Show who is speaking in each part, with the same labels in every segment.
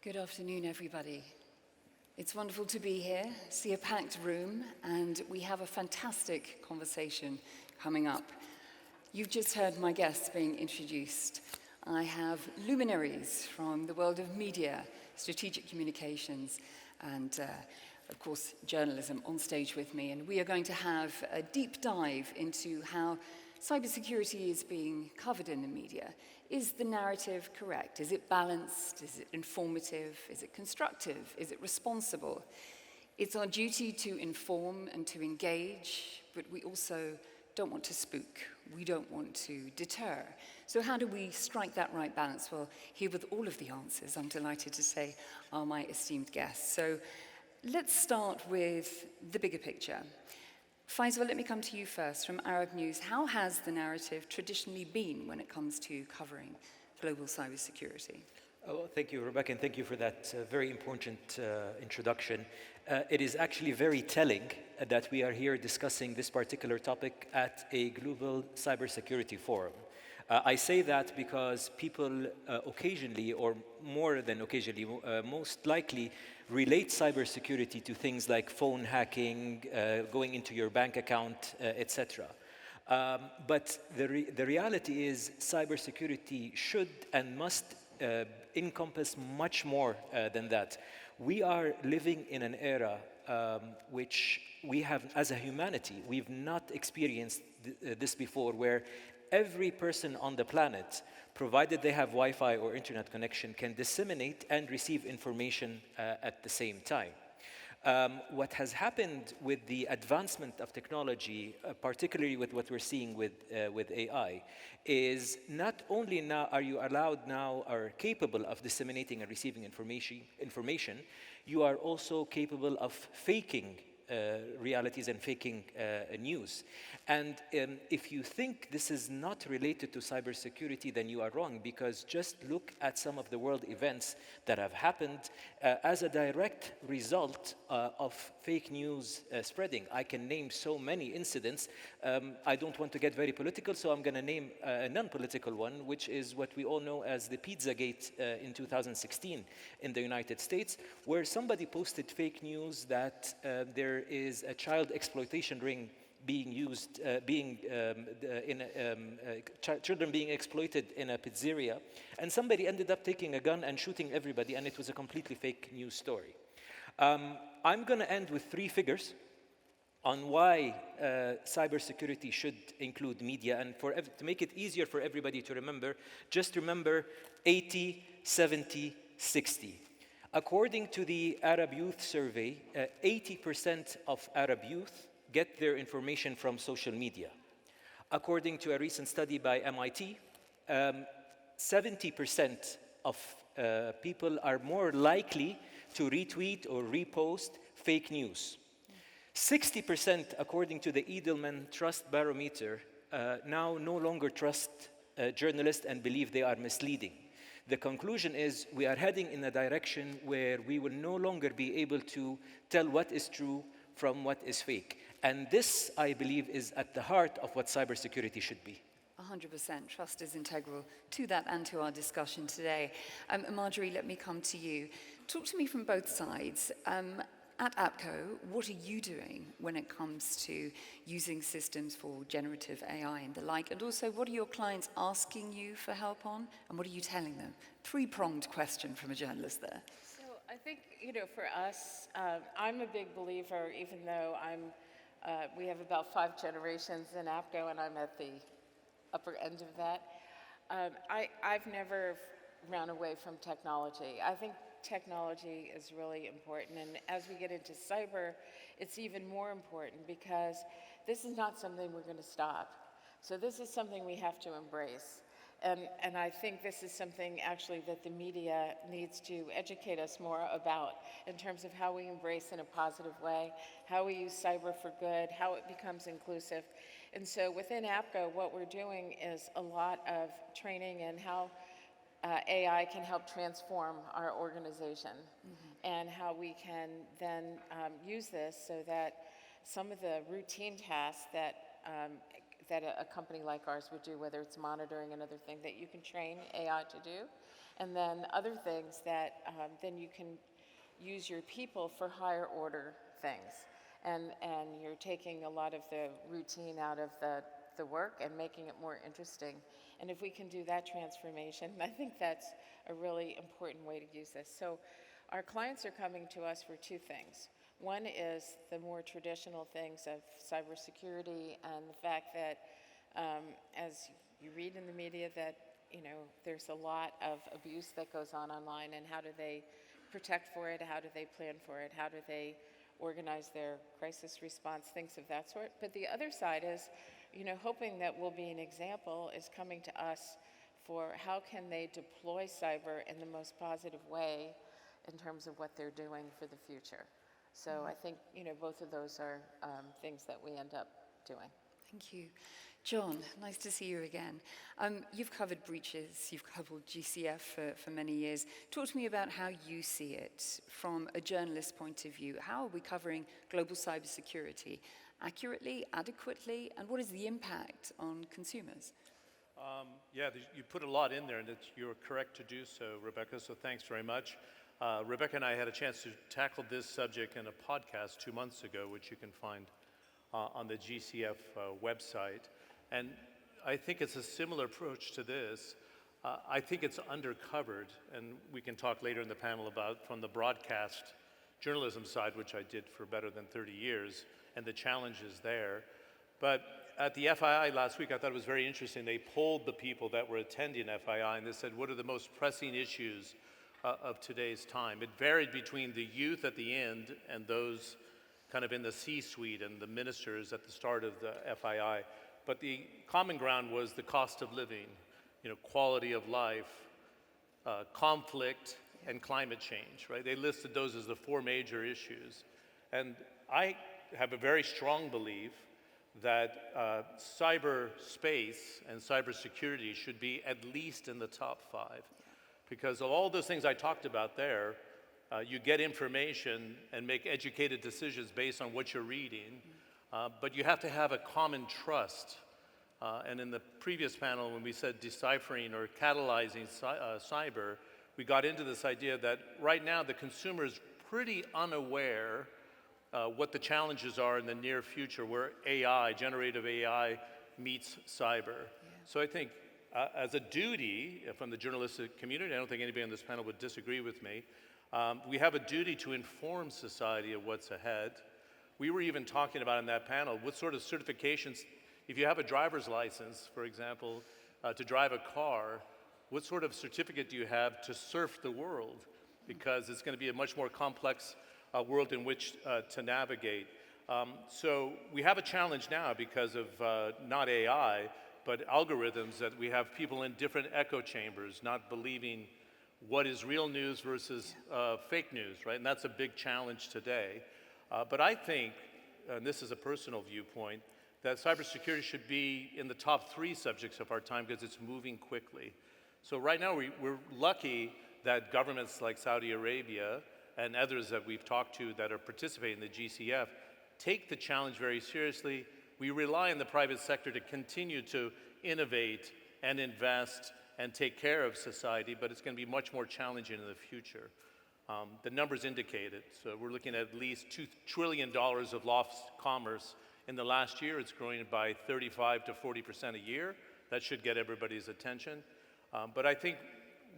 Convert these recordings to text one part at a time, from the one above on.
Speaker 1: Good afternoon, everybody. It's wonderful to be here, see a packed room, and we have a fantastic conversation coming up. You've just heard my guests being introduced. I have luminaries from the world of media, strategic communications, and of course, journalism on stage with me. And we are going to have a deep dive into how cybersecurity is being covered in the media. Is the narrative correct? Is it balanced? Is it informative? Is it constructive? Is it responsible? It's our duty to inform and to engage, but we also don't want to spook. We don't want to deter. So how do we strike that right balance? Well, here with all of the answers, I'm delighted to say, are my esteemed guests. So let's start with the bigger picture. Faisal, let me come to you first. From Arab News, how has the narrative traditionally been when it comes to covering global cybersecurity?
Speaker 2: Oh, thank you, Rebecca, and thank you for that very important introduction. It is actually very telling that we are here discussing this particular topic at a global cybersecurity forum. I say that because people occasionally, or more than occasionally, most likely relate cybersecurity to things like phone hacking, going into your bank account, etc. But the reality is cybersecurity should and must encompass much more than that. We are living in an era which we have, as a humanity, we've not experienced this before, where every person on the planet, provided they have Wi-Fi or internet connection, can disseminate and receive information at the same time. What has happened with the advancement of technology, particularly with what we're seeing with AI, is not only now are you allowed now or capable of disseminating and receiving information, you are also capable of faking realities and faking news. And if you think this is not related to cybersecurity, then you are wrong, because just look at some of the world events that have happened as a direct result of fake news spreading. I can name so many incidents. I don't want to get very political, so I'm going to name a non-political one, which is what we all know as the Pizzagate in 2016 in the United States, where somebody posted fake news that there is a child exploitation ring being used, children being exploited in a pizzeria, and somebody ended up taking a gun and shooting everybody, and it was a completely fake news story. I'm going to end with 3 figures on why cybersecurity should include media, and to make it easier for everybody to remember, just remember 80, 70, 60. According to the Arab Youth Survey, 80% of Arab youth get their information from social media. According to a recent study by MIT, 70% of people are more likely to retweet or repost fake news. 60%, according to the Edelman Trust Barometer, now no longer trust journalists and believe they are misleading. The conclusion is we are heading in a direction where we will no longer be able to tell what is true from what is fake. And this, I believe, is at the heart of what cybersecurity should be.
Speaker 1: 100%. Trust is integral to that and to our discussion today. Marjorie, let me come to you. Talk to me from both sides. At APCO, what are you doing when it comes to using systems for generative AI and the like? And also, what are your clients asking you for help on? And what are you telling them? 3-pronged question from a journalist there.
Speaker 3: So I think, for us, I'm a big believer, even though we have about 5 generations in APCO, and I'm at the upper end of that. I've never run away from technology. I think technology is really important, and as we get into cyber, it's even more important, because this is not something we're going to stop. So this is something we have to embrace. And I think this is something actually that the media needs to educate us more about, in terms of how we embrace in a positive way, how we use cyber for good, how it becomes inclusive. And so within APCO, what we're doing is a lot of training in how AI can help transform our organization, and how we can then use this so that some of the routine tasks that that a company like ours would do, whether it's monitoring, another thing that you can train AI to do, and then other things that then you can use your people for higher order things. And you're taking a lot of the routine out of the work and making it more interesting. And if we can do that transformation, I think that's a really important way to use this. So our clients are coming to us for two things. One is the more traditional things of cybersecurity and the fact that, as you read in the media, that there's a lot of abuse that goes on online, and how do they protect for it? How do they plan for it? How do they organize their crisis response? Things of that sort. But the other side is, hoping that we'll be an example, is coming to us for how can they deploy cyber in the most positive way in terms of what they're doing for the future. So I think, both of those are things that we end up doing.
Speaker 1: Thank you. John, nice to see you again. You've covered breaches, you've covered GCF for many years. Talk to me about how you see it from a journalist's point of view. How are we covering global cybersecurity accurately, adequately, and what is the impact on consumers?
Speaker 4: Yeah, you put a lot in there, and you're correct to do so, Rebecca, so thanks very much. Rebecca and I had a chance to tackle this subject in a podcast 2 months ago, which you can find on the GCF website. And I think it's a similar approach to this. I think it's undercovered, and we can talk later in the panel about from the broadcast journalism side, which I did for better than 30 years, and the challenges there. But at the FII last week, I thought it was very interesting. They polled the people that were attending FII, and they said, what are the most pressing issues of today's time? It varied between the youth at the end and those kind of in the C-suite and the ministers at the start of the FII. But the common ground was the cost of living, quality of life, conflict, and climate change, right? They listed those as the 4 major issues. And I have a very strong belief that cyberspace and cybersecurity should be at least in the top 5. Because of all those things I talked about there, you get information and make educated decisions based on what you're reading, but you have to have a common trust. And in the previous panel, when we said deciphering or catalyzing cyber, we got into this idea that right now the consumer is pretty unaware what the challenges are in the near future where AI, generative AI, meets cyber. So I think as a duty from the journalistic community, I don't think anybody on this panel would disagree with me, we have a duty to inform society of what's ahead. We were even talking about in that panel, what sort of certifications, if you have a driver's license, for example, to drive a car, what sort of certificate do you have to surf the world? Because it's going to be a much more complex world in which to navigate. So we have a challenge now because of not AI, but algorithms, that we have people in different echo chambers not believing what is real news versus fake news, right? And that's a big challenge today. But I think, and this is a personal viewpoint, that cybersecurity should be in the top 3 subjects of our time because it's moving quickly. So right now we're lucky that governments like Saudi Arabia and others that we've talked to that are participating in the GCF take the challenge very seriously. We rely on the private sector to continue to innovate and invest and take care of society, but it's going to be much more challenging in the future. The numbers indicate it. So we're looking at least $2 trillion of lost commerce. In the last year, it's growing by 35 to 40% a year. That should get everybody's attention. But I think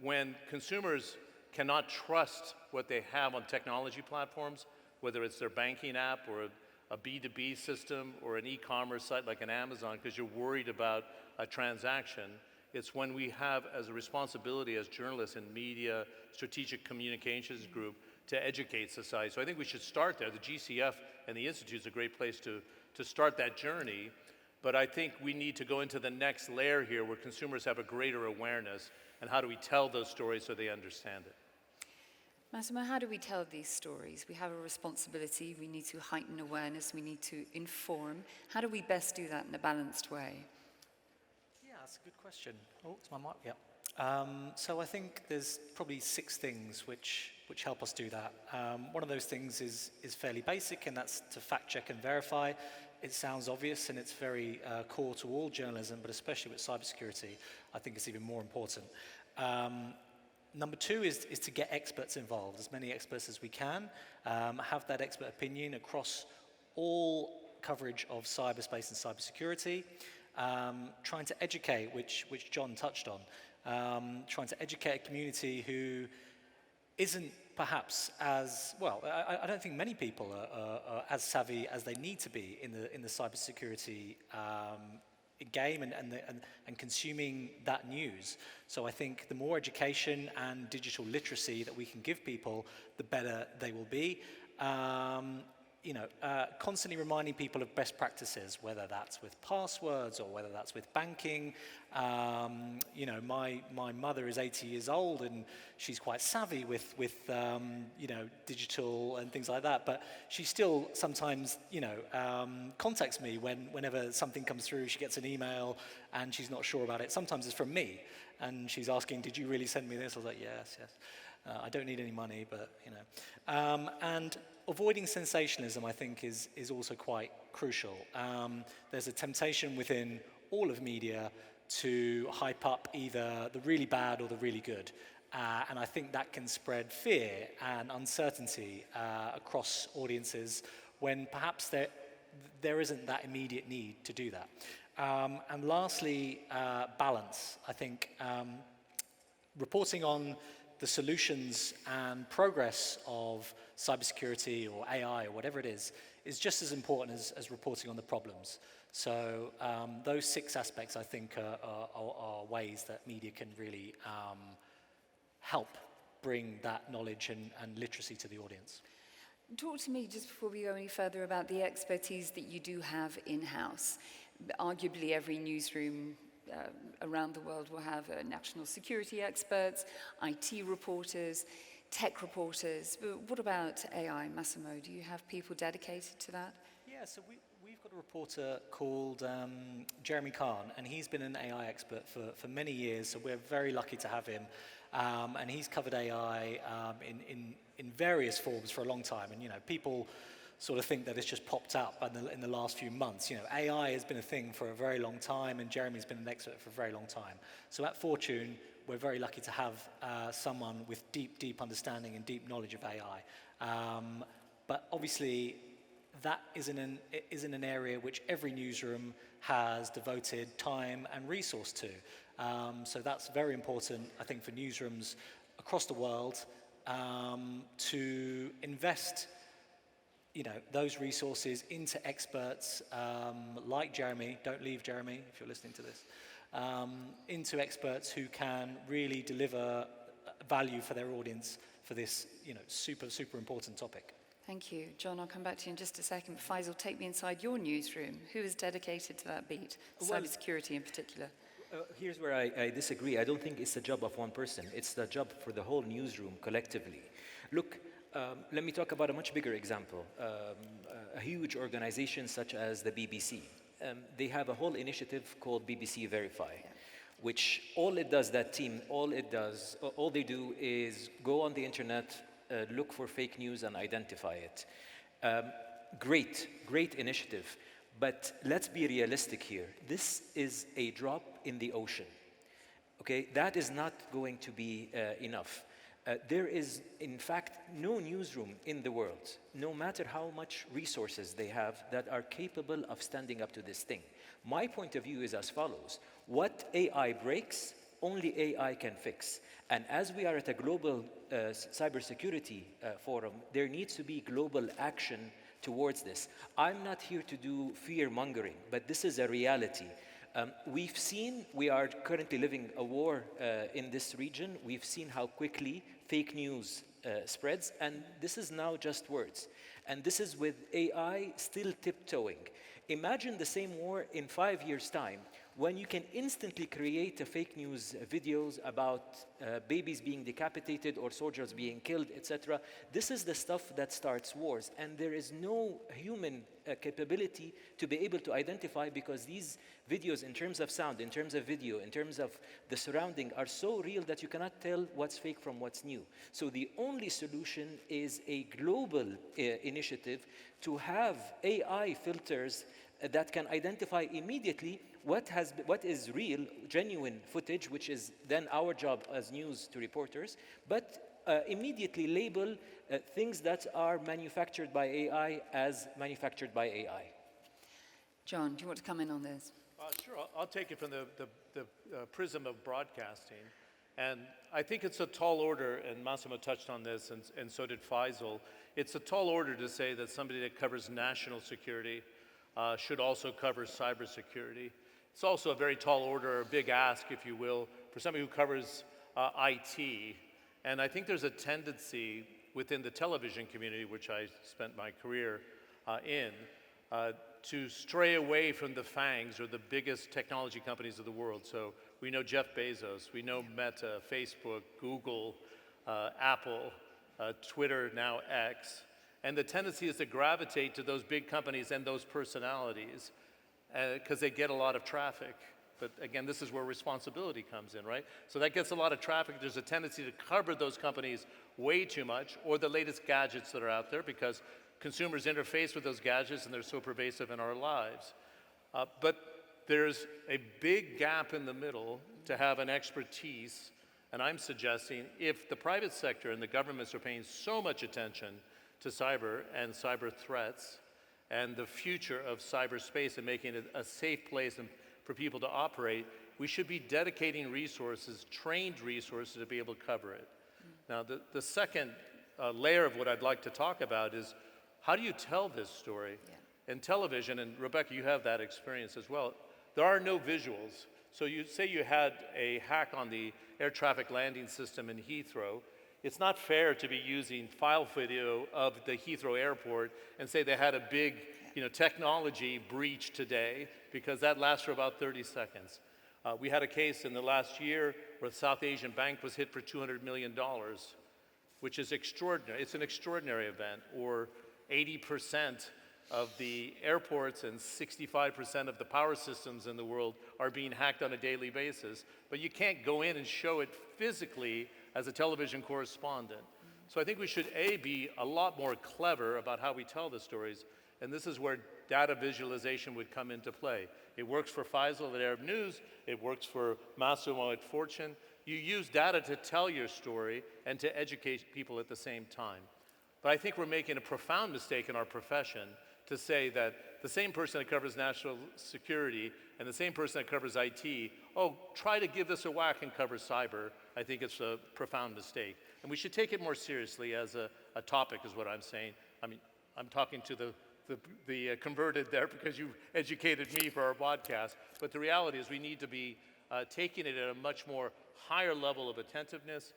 Speaker 4: when consumers cannot trust what they have on technology platforms, whether it's their banking app or a B2B system or an e-commerce site like an Amazon, because you're worried about a transaction, it's when we have as a responsibility as journalists in media, strategic communications group, to educate society. So I think we should start there. The GCF and the Institute is a great place to start that journey. But I think we need to go into the next layer here where consumers have a greater awareness, and how do we tell those stories so they understand it.
Speaker 1: Massimo, how do we tell these stories? We have a responsibility, we need to heighten awareness, we need to inform. How do we best do that in a balanced way?
Speaker 5: Yeah, that's a good question. Oh, it's my mic, yeah. So I think there's probably 6 things which help us do that. One of those things is fairly basic, and that's to fact check and verify. it sounds obvious and it's very core to all journalism, but especially with cybersecurity, I think it's even more important. Number two is to get experts involved, as many experts as we can, have that expert opinion across all coverage of cyberspace and cybersecurity, trying to educate, which John touched on, trying to educate a community who isn't perhaps as, well, I don't think many people are as savvy as they need to be in the cybersecurity game and consuming that news. So I think the more education and digital literacy that we can give people, the better they will be. Constantly reminding people of best practices, whether that's with passwords or whether that's with banking. My mother is 80 years old and she's quite savvy with digital and things like that, but she still sometimes, contacts me whenever something comes through. She gets an email and she's not sure about it. Sometimes it's from me and she's asking, did you really send me this? I was like, yes. I don't need any money, but, and avoiding sensationalism, I think, is also quite crucial. There's a temptation within all of media to hype up either the really bad or the really good. And I think that can spread fear and uncertainty across audiences when perhaps there isn't that immediate need to do that. And lastly, balance. I think reporting on the solutions and progress of cybersecurity or AI or whatever it is just as important as reporting on the problems. So those 6 aspects, I think, are ways that media can really help bring that knowledge and literacy to the audience.
Speaker 1: Talk to me, just before we go any further, about the expertise that you do have in-house. Arguably every newsroom around the world will have national security experts, IT reporters, tech reporters. But what about AI, Massimo? Do you have people dedicated to that?
Speaker 5: Yeah, so we've got a reporter called Jeremy Kahn, and he's been an AI expert for many years, so we're very lucky to have him. And he's covered AI in various forms for a long time. And, people sort of think that it's just popped up in the last few months. AI has been a thing for a very long time, and Jeremy's been an expert for a very long time. So at Fortune, we're very lucky to have someone with deep understanding and deep knowledge of AI. But obviously, that isn't an area which every newsroom has devoted time and resource to. So that's very important, I think, for newsrooms across the world to invest those resources into experts like Jeremy. Don't leave, Jeremy, if you're listening to this. Into experts who can really deliver value for their audience for this, super important topic.
Speaker 1: Thank you. John, I'll come back to you in just a second. Faisal, take me inside your newsroom. Who is dedicated to that beat? Cybersecurity in particular.
Speaker 2: Here's where I disagree. I don't think it's the job of one person. It's the job for the whole newsroom collectively. Look, let me talk about a much bigger example. A huge organization such as the BBC. They have a whole initiative called BBC Verify, which all they do is go on the internet, look for fake news and identify it. Great initiative. But let's be realistic here. This is a drop in the ocean. Okay, that is not going to be enough. There is, in fact, no newsroom in the world, no matter how much resources they have, that are capable of standing up to this thing. My point of view is as follows. What AI breaks, only AI can fix. And as we are at a global cybersecurity forum, there needs to be global action towards this. I'm not here to do fear-mongering, but this is a reality. We are currently living a war in this region. We've seen how quickly fake news spreads, and this is now just words. And this is with AI still tiptoeing. Imagine the same war in 5 years' time, when you can instantly create a fake news videos about babies being decapitated or soldiers being killed, etc. This is the stuff that starts wars, and there is no human capability to be able to identify, because these videos, in terms of sound, in terms of video, in terms of the surrounding, are so real that you cannot tell what's fake from what's new. So the only solution is a global initiative to have AI filters that can identify immediately what is real, genuine footage, which is then our job as news to reporters, but immediately label things that are manufactured by AI as manufactured by AI.
Speaker 1: John, do you want to come in on this?
Speaker 4: Sure, I'll take it from the prism of broadcasting. And I think it's a tall order, and Massimo touched on this, and so did Faisal. It's a tall order to say that somebody that covers national security should also cover cybersecurity. It's also a very tall order, a big ask, if you will, for somebody who covers IT. And I think there's a tendency within the television community, which I spent my career in, to stray away from the FANGs, or the biggest technology companies of the world. So we know Jeff Bezos, we know Meta, Facebook, Google, Apple, Twitter, now X. And the tendency is to gravitate to those big companies and those personalities because they get a lot of traffic. But again, this is where responsibility comes in, right? So that gets a lot of traffic. There's a tendency to cover those companies way too much, or the latest gadgets that are out there, because consumers interface with those gadgets and they're so pervasive in our lives. But there's a big gap in the middle to have an expertise, and I'm suggesting if the private sector and the governments are paying so much attention to cyber and cyber threats and the future of cyberspace and making it a safe place for people to operate, we should be dedicating resources, trained resources, to be able to cover it. Now, the second layer of what I'd like to talk about is, how do you tell this story? In television, and Rebecca, you have that experience as well, there are no visuals. So you say you had a hack on the air traffic landing system in Heathrow. It's not fair to be using file video of the Heathrow airport and say they had a big technology breach today, because that lasts for about 30 seconds. We had a case in the last year where the South Asian Bank was hit for $200 million, which is extraordinary. It's an extraordinary event. Or 80% of the airports and 65% of the power systems in the world are being hacked on a daily basis. But you can't go in and show it physically as a television correspondent. So I think we should, be a lot more clever about how we tell the stories. And this is where data visualization would come into play. It works for Faisal at Arab News. It works for Massimo at Fortune. You use data to tell your story and to educate people at the same time. But I think we're making a profound mistake in our profession to say that the same person that covers national security and the same person that covers IT, try to give this a whack and cover cyber. I think it's a profound mistake. And we should take it more seriously as a topic, is what I'm saying. I mean, I'm talking to the converted there because you educated me for our podcast. But the reality is we need to be taking it at a much more higher level of attentiveness.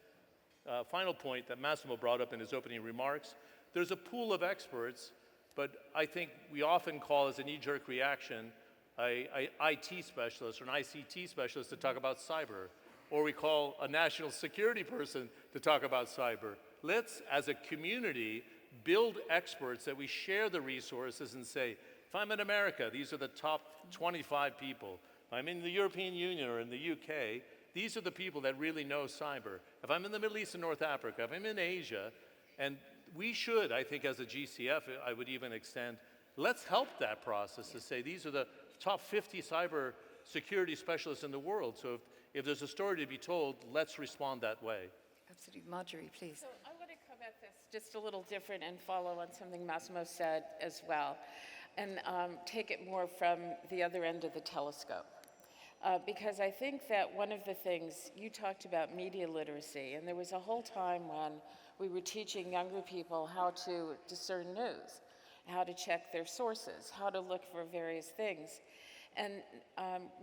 Speaker 4: Final point that Massimo brought up in his opening remarks, there's a pool of experts, but I think we often call, as a knee-jerk reaction, a IT specialist or an ICT specialist to talk about cyber, or we call a national security person to talk about cyber. Let's, as a community, build experts that we share the resources and say, if I'm in America, these are the top 25 people. If I'm in the European Union or in the UK, these are the people that really know cyber. If I'm in the Middle East and North Africa, if I'm in Asia, and we should, I think as a GCF, I would even extend, let's help that process to say these are the top 50 cyber security specialists in the world. So if there's a story to be told, let's respond that way.
Speaker 1: Absolutely. Marjorie, please.
Speaker 3: So I want to come at this just a little different and follow on something Massimo said as well, and take it more from the other end of the telescope. Because I think that one of the things, you talked about media literacy, and there was a whole time when we were teaching younger people how to discern news, how to check their sources, how to look for various things. And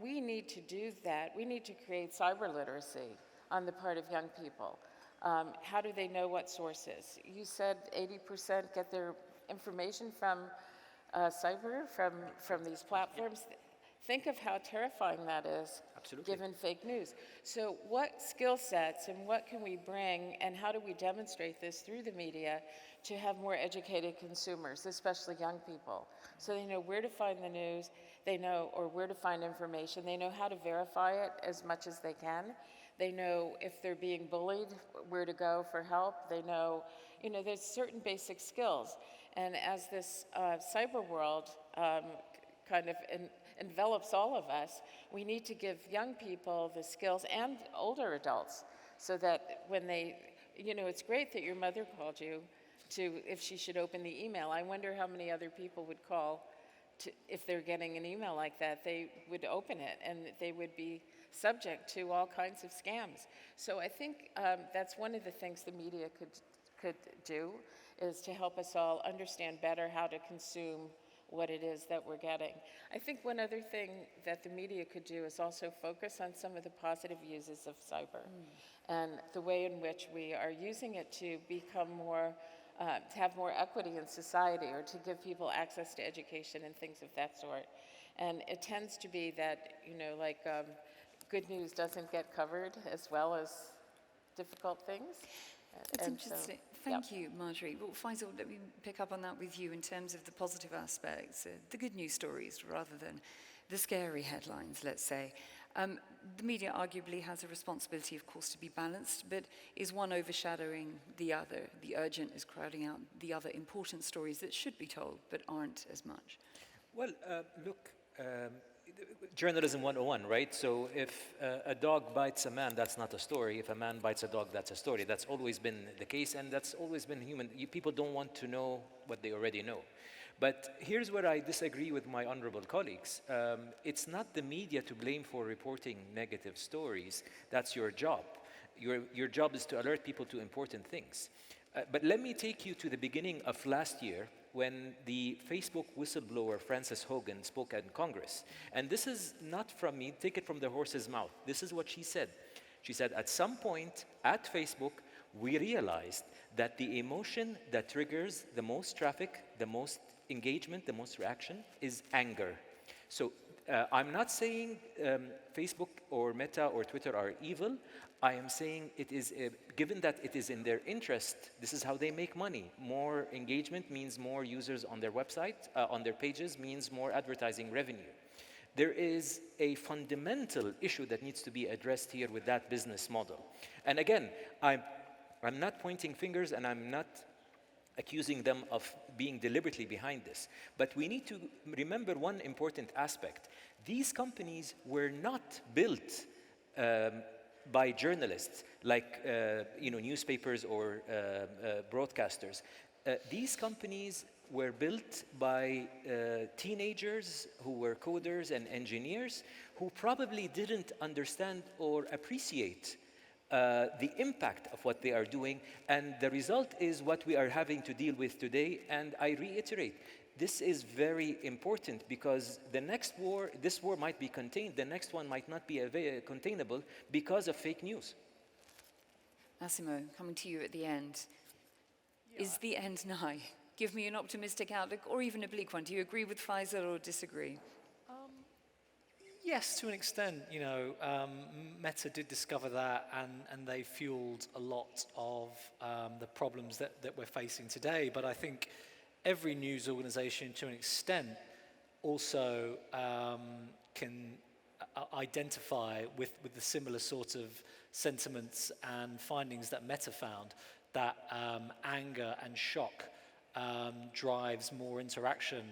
Speaker 3: we need to do that. We need to create cyber literacy on the part of young people. How do they know what sources? You said 80% get their information from cyber, from these platforms. Think of how terrifying that is, given fake news. So what skill sets and what can we bring, and how do we demonstrate this through the media to have more educated consumers, especially young people, so they know where to find the news, they know, or where to find information, they know how to verify it as much as they can, they know if they're being bullied, where to go for help, they know, there's certain basic skills. And as this cyber world kind of envelops all of us, we need to give young people the skills and older adults so that when they, it's great that your mother called you if she should open the email. I wonder how many other people would call if they're getting an email like that, they would open it and they would be subject to all kinds of scams. So I think that's one of the things the media could do, is to help us all understand better how to consume what it is that we're getting. I think one other thing that the media could do is also focus on some of the positive uses of cyber and the way in which we are using it to become more, to have more equity in society, or to give people access to education and things of that sort. And it tends to be that, good news doesn't get covered as well as difficult things.
Speaker 1: It's
Speaker 3: And so,
Speaker 1: interesting.
Speaker 3: yeah.
Speaker 1: Thank you, Marjorie. Well, Faisal, let me pick up on that with you in terms of the positive aspects, the good news stories rather than the scary headlines, let's say. The media arguably has a responsibility, of course, to be balanced, but is one overshadowing the other? The urgent is crowding out the other important stories that should be told, but aren't as much.
Speaker 2: Well, look, journalism 101, right? So if a dog bites a man, that's not a story. If a man bites a dog, that's a story. That's always been the case, and that's always been human. People don't want to know what they already know. But here's where I disagree with my honorable colleagues. It's not the media to blame for reporting negative stories. That's your job. Your job is to alert people to important things. But let me take you to the beginning of last year, when the Facebook whistleblower Frances Hogan spoke at Congress. And this is not from me, take it from the horse's mouth. This is what she said. She said, at some point at Facebook, we realized that the emotion that triggers the most traffic, the most engagement, the most reaction is anger. So I'm not saying Facebook or Meta or Twitter are evil. I am saying it is, given that it is in their interest, this is how they make money. More engagement means more users on their website, on their pages means more advertising revenue. There is a fundamental issue that needs to be addressed here with that business model. And again, I'm not pointing fingers and I'm not accusing them of being deliberately behind this. But we need to remember one important aspect. These companies were not built by journalists, like newspapers or broadcasters. These companies were built by teenagers who were coders and engineers who probably didn't understand or appreciate the impact of what they are doing, and the result is what we are having to deal with today. And I reiterate, this is very important because the next war, this war might be contained, the next one might not be containable because of fake news.
Speaker 1: Massimo, coming to you at the end. Is the end nigh? Give me an optimistic outlook or even a bleak one. Do you agree with Faisal or disagree?
Speaker 5: Yes, to an extent. Meta did discover that, and they fueled a lot of the problems that we're facing today. But I think every news organization, to an extent, also can identify with the similar sort of sentiments and findings that Meta found, that anger and shock drives more interaction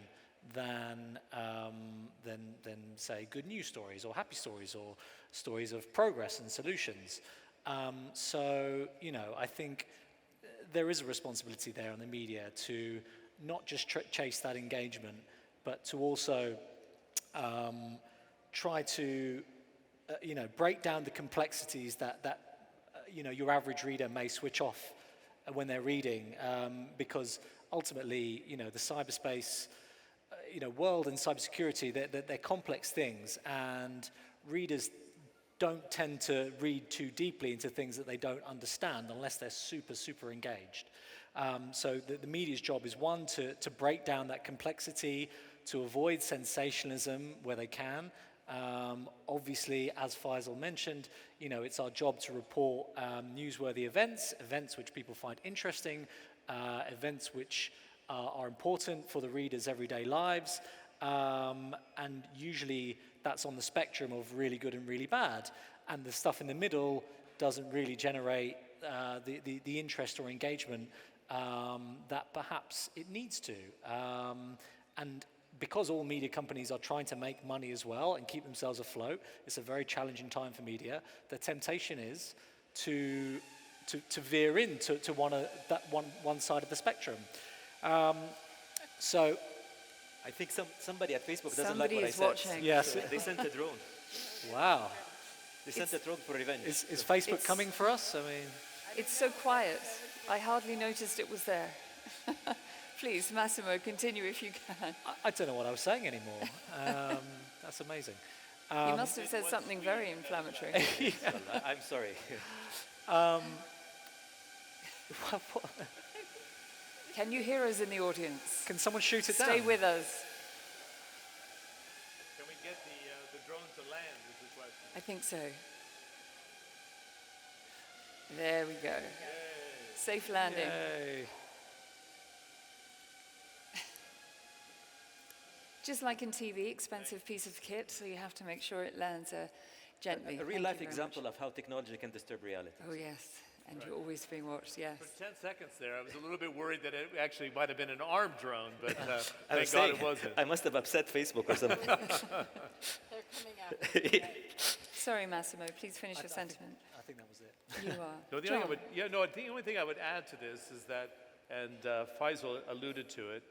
Speaker 5: than say good news stories or happy stories or stories of progress and solutions. So I think there is a responsibility there on the media to not just chase that engagement, but to also try to break down the complexities that your average reader may switch off when they're reading, because ultimately the cyberspace world and cybersecurity, they're complex things, and readers don't tend to read too deeply into things that they don't understand unless they're super engaged. So the media's job is, one, to break down that complexity, to avoid sensationalism where they can. Obviously, as Faisal mentioned, it's our job to report newsworthy events which people find interesting, events which are important for the readers' everyday lives, and usually that's on the spectrum of really good and really bad, and the stuff in the middle doesn't really generate the interest or engagement that perhaps it needs to. And because all media companies are trying to make money as well and keep themselves afloat, it's a very challenging time for media. The temptation is to veer into one side of the spectrum. So
Speaker 2: I think somebody at Facebook doesn't
Speaker 1: Somebody
Speaker 2: like what I
Speaker 1: is
Speaker 2: said.
Speaker 1: watching.
Speaker 5: yes,
Speaker 2: So they sent a drone.
Speaker 5: wow.
Speaker 2: They sent a drone for revenge.
Speaker 5: Is Facebook
Speaker 1: It's-
Speaker 5: coming for us? I mean,
Speaker 1: It's so quiet. I hardly noticed it was there. Please, Massimo, continue if you can.
Speaker 5: I don't know what I was saying anymore. That's amazing.
Speaker 1: You must have said something very inflammatory.
Speaker 2: Well, I'm sorry.
Speaker 1: Can you hear us in the audience?
Speaker 5: Can someone shoot it
Speaker 1: Stay
Speaker 5: down?
Speaker 1: with us.
Speaker 4: Can we get the drone to land is the question.
Speaker 1: I think so. There we go. Safe landing.
Speaker 5: Yay.
Speaker 1: Just like in TV, expensive piece of kit, so you have to make sure it lands gently.
Speaker 2: A
Speaker 1: Thank you
Speaker 2: real-life
Speaker 1: very
Speaker 2: example
Speaker 1: much.
Speaker 2: of how technology can disturb reality.
Speaker 1: Oh, yes. And you're always being watched, yes.
Speaker 4: For 10 seconds there, I was a little bit worried that it actually might have been an armed drone, but
Speaker 2: I was
Speaker 4: thank God
Speaker 2: saying,
Speaker 4: it wasn't.
Speaker 2: I must have upset Facebook or something.
Speaker 3: They're coming out.
Speaker 1: Sorry, Massimo, please finish your sentiment.
Speaker 5: I think that was it.
Speaker 1: You are.
Speaker 4: No, the only thing I would add to this is that, and Faisal alluded to it,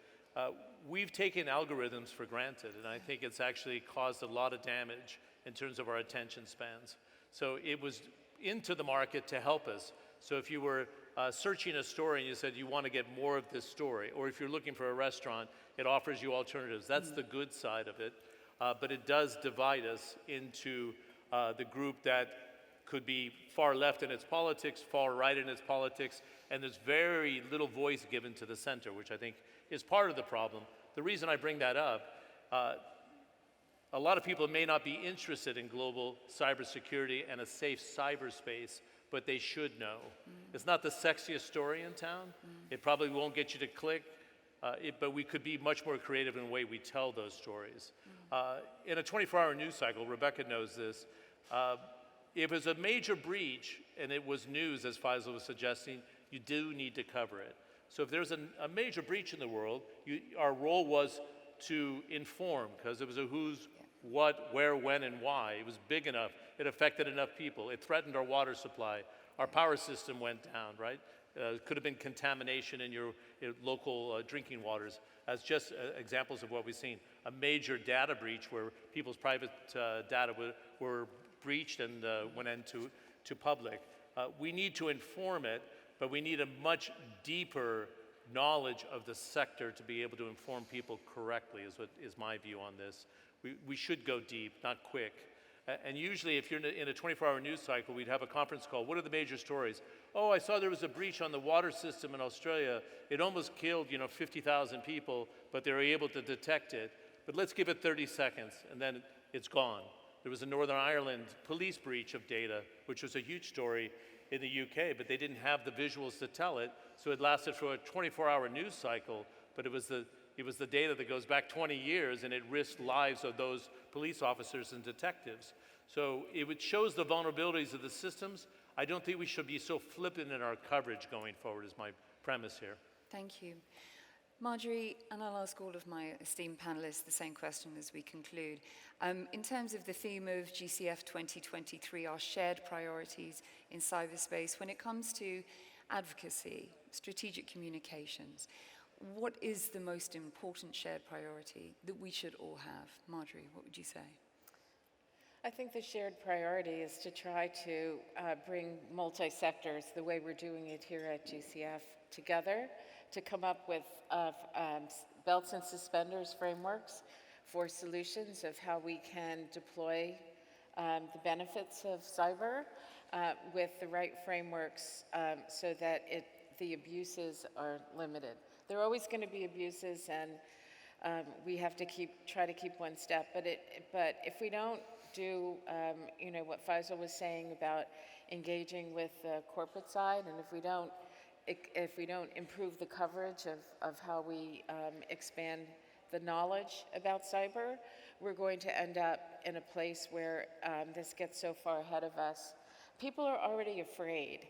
Speaker 4: we've taken algorithms for granted, and I think it's actually caused a lot of damage in terms of our attention spans. So it was into the market to help us. So if you were searching a story and you said you want to get more of this story, or if you're looking for a restaurant, it offers you alternatives. That's the good side of it. But it does divide us into the group that could be far left in its politics, far right in its politics, and there's very little voice given to the center, which I think is part of the problem. The reason I bring that up, a lot of people may not be interested in global cybersecurity and a safe cyberspace, but they should know. It's not the sexiest story in town. It probably won't get you to click, but we could be much more creative in the way we tell those stories. In a 24-hour news cycle, Rebecca knows this, if it's a major breach and it was news, as Faisal was suggesting, you do need to cover it. So if there's a major breach in the world, our role was to inform, because it was a who's, what, where, when, and why. It was big enough. It affected enough people. It threatened our water supply. Our power system went down, right? It could have been contamination in your local drinking waters, as just examples of what we've seen. A major data breach where people's private data were breached and went into public. We need to inform it, but we need a much deeper knowledge of the sector to be able to inform people correctly, is my view on this. We should go deep, not quick. And usually if you're in a 24-hour news cycle, we'd have a conference call. What are the major stories? Oh, I saw there was a breach on the water system in Australia. It almost killed, 50,000 people, but they were able to detect it. But let's give it 30 seconds, and then it's gone. There was a Northern Ireland police breach of data, which was a huge story in the UK, but they didn't have the visuals to tell it, so it lasted for a 24-hour news cycle, but it was the data that goes back 20 years, and it risked lives of those police officers and detectives. So it shows the vulnerabilities of the systems. I don't think we should be so flippant in our coverage going forward, is my premise here.
Speaker 1: Thank you. Marjorie, and I'll ask all of my esteemed panelists the same question as we conclude. In terms of the theme of GCF 2023, our shared priorities in cyberspace, when it comes to advocacy, strategic communications, what is the most important shared priority that we should all have? Marjorie, what would you say?
Speaker 3: I think the shared priority is to try to bring multi-sectors, the way we're doing it here at GCF, together to come up with belts and suspenders frameworks for solutions of how we can deploy the benefits of cyber with the right frameworks so that the abuses are limited. There are always going to be abuses, and we have to try to keep one step. But if we don't do, what Faisal was saying about engaging with the corporate side, and if we don't improve the coverage of how we expand the knowledge about cyber, we're going to end up in a place where this gets so far ahead of us. People are already afraid,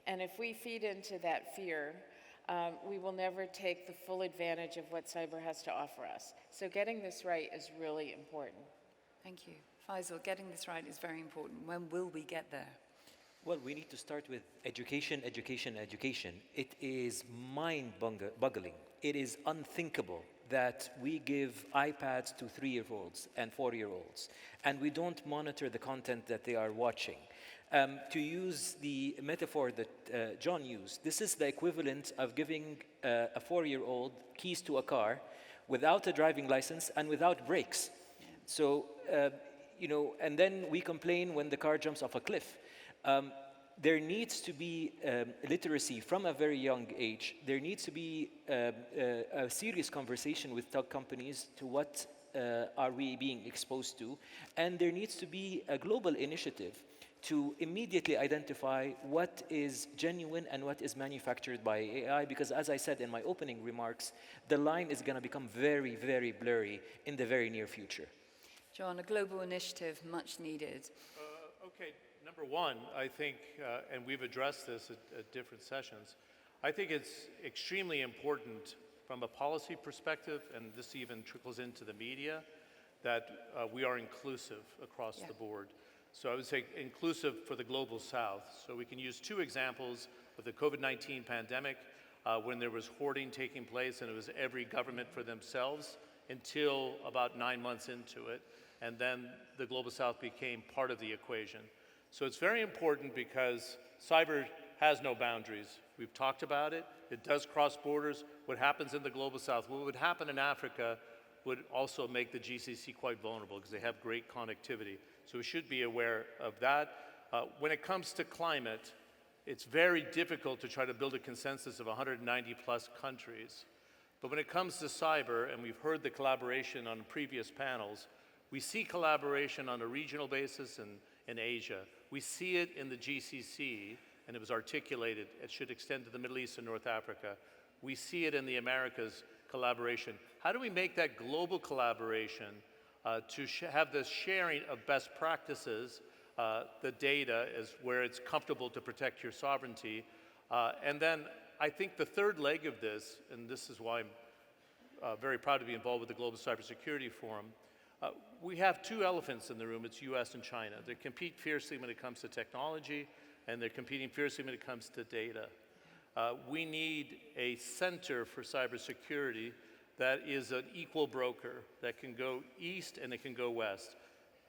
Speaker 3: and if we feed into that fear, we will never take the full advantage of what cyber has to offer us. So getting this right is really important.
Speaker 1: Thank you. Faisal, getting this right is very important. When will we get there?
Speaker 2: Well, we need to start with education, education, education. It is mind-boggling. It is unthinkable that we give iPads to 3-year-olds and 4-year-olds, and we don't monitor the content that they are watching. To use the metaphor that John used, this is the equivalent of giving a 4-year-old keys to a car without a driving license and without brakes. So, and then we complain when the car jumps off a cliff. There needs to be literacy from a very young age. There needs to be a serious conversation with tech companies to what are we being exposed to. And there needs to be a global initiative to immediately identify what is genuine and what is manufactured by AI, because as I said in my opening remarks, the line is going to become very, very blurry in the very near future.
Speaker 1: John, a global initiative much needed.
Speaker 4: Okay, number one, I think, and we've addressed this at different sessions, I think it's extremely important from a policy perspective, and this even trickles into the media, that we are inclusive across the board. So I would say inclusive for the global south. So we can use 2 examples of the COVID-19 pandemic when there was hoarding taking place and it was every government for themselves until about 9 months into it. And then the global south became part of the equation. So it's very important because cyber has no boundaries. We've talked about it. It does cross borders. What happens in the global south, what would happen in Africa would also make the GCC quite vulnerable because they have great connectivity. So we should be aware of that. When it comes to climate, it's very difficult to try to build a consensus of 190 plus countries. But when it comes to cyber, and we've heard the collaboration on previous panels, we see collaboration on a regional basis in Asia. We see it in the GCC, and it was articulated, it should extend to the Middle East and North Africa. We see it in the Americas collaboration. How do we make that global collaboration to have the sharing of best practices, the data is where it's comfortable to protect your sovereignty. And then I think the third leg of this, and this is why I'm very proud to be involved with the Global Cybersecurity Forum, we have 2 elephants in the room, it's US and China. They compete fiercely when it comes to technology, and they're competing fiercely when it comes to data. We need a center for cybersecurity that is an equal broker that can go east and it can go west.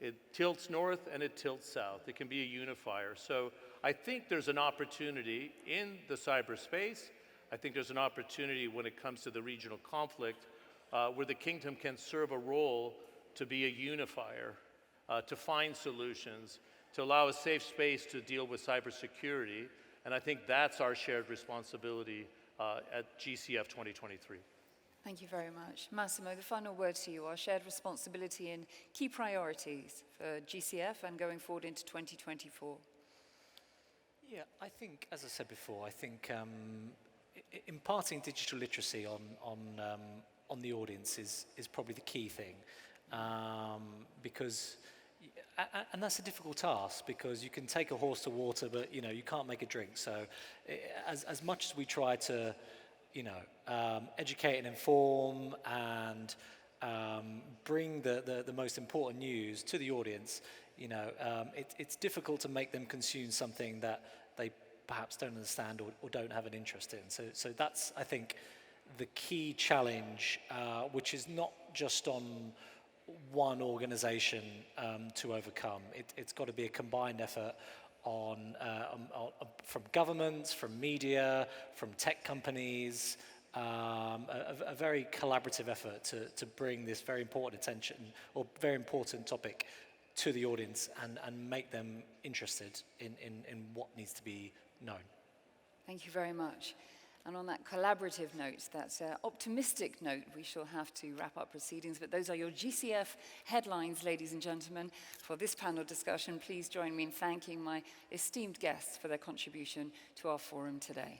Speaker 4: It tilts north and it tilts south. It can be a unifier. So I think there's an opportunity in the cyberspace. I think there's an opportunity when it comes to the regional conflict where the kingdom can serve a role to be a unifier, to find solutions, to allow a safe space to deal with cybersecurity. And I think that's our shared responsibility at GCF 2023.
Speaker 1: Thank you very much. Massimo, the final word to you, our shared responsibility and key priorities for GCF and going forward into 2024.
Speaker 5: Yeah, I think, as I said before, I think imparting digital literacy on the audience is probably the key thing, because, and that's a difficult task because you can take a horse to water, but you can't make a drink. So, as much as we try to, educate and inform and bring the most important news to the audience, it's difficult to make them consume something that they perhaps don't understand or don't have an interest in. So that's, I think, the key challenge, which is not just on one organization to overcome. It's got to be a combined effort from governments, from media, from tech companies, a very collaborative effort to bring this very important attention or very important topic to the audience and make them interested in what needs to be known.
Speaker 1: Thank you very much. And on that collaborative note, that optimistic note, we shall have to wrap up proceedings. But those are your GCF headlines, ladies and gentlemen. For this panel discussion, please join me in thanking my esteemed guests for their contribution to our forum today.